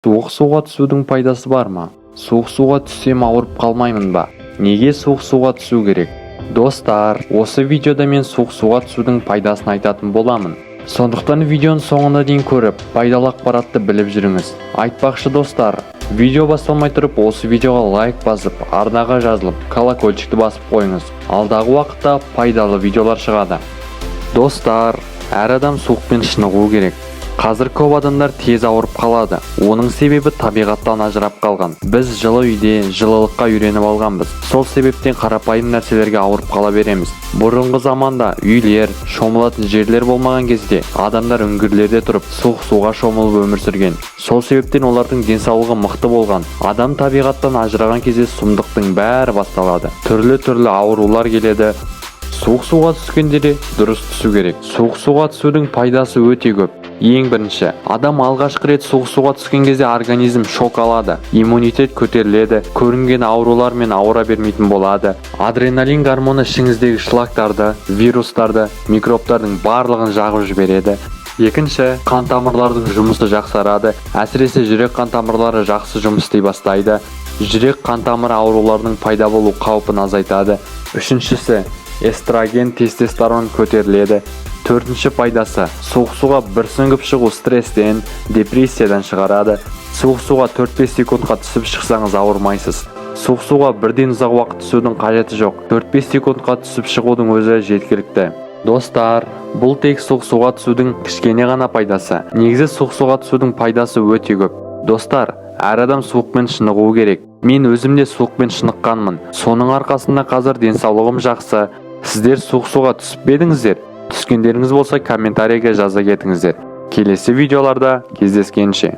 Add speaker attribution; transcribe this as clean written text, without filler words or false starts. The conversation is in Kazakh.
Speaker 1: Суық суға түсудің пайдасы бар ма? Суық суға түссем ауырып қалмаймын ба? Неге суық суға түсу керек? Достар, осы видеода мен суық суға түсудің пайдасын айтатын боламын. Сондықтан видеоны соңына дейін көріп, пайдалы ақпаратты біліп жүріңіз. Айтпақшы достар, видео басталмай тұрып осы видеоға лайк басып, арнаға жазылып, колокольчикті басып қойыңыз. Алдағы уақытта пайдалы видеолар шығады. Достар, әр адам суықпен шынығу керек. Қазір көп адамдар тез ауырып қалады. Оның себебі табиғаттан ажырап қалған. Біз жылы үйде жылылыққа үйреніп алғанбыз. Сол себептен қарапайым нәрселерге ауырып қала береміз. Бұрынғы заманда үйлер, шомылатын жерлер болмаған кезде адамдар үңгірлерде тұрып, суық суға шомылып өмір сүрген. Сол себептен олардың денсаулығы мықты болған. Адам табиғаттан ажыраған кезде сұмдықтың бәрі басталады. Түрлі аурулар келеді. Суық суға түскенде дұрыс түсу керек. Суық суға түсудің пайдасы өте көп. Ең бірінші, адам алғашқы рет суық суға түскен кезде организм шок алады, иммунитет көтеріледі, көрінген аурулармен ауыра бермейтін болады. Адреналин гормоны ішіңіздегі шлактарды, вирустарды, микробтардың барлығын жағып жібереді. Екінші, қан тамырлардың жұмысы жақсарады, әсіресе жүрек қан тамырлары жақсы жұмыс істей бастайды. Жүрек қан тамыры ауруларының пайда болу қаупін азайтады. Үшіншісі, эстроген, тестостерон көтеріледі. Төртінші пайдасы, суық суға бір сүңгіп шығу стресстен, депрессиядан шығарады. Суық суға 4-5 секундқа түсіп шықсаңыз ауырмайсыз. Суық суға бірден ұзақ уақыт түсудің қажеті жоқ. 4-5 секундқа түсіп шығудың өзі жеткілікті. Достар, бұл тек суық суға түсудің кішкене ғана пайдасы. Негізі суық суға түсудің пайдасы өте көп. Достар, әр адам суықпен шынығуы керек. Мен өзімде суықпен шыныққанмын. Соның арқасында қазір денсаулығым жақсы. Сіздер суық суға түсіп пе едіңіздер? Түскендеріңіз болса комментарийге жаза кетіңіздер. Келесі видеоларда кездескенше.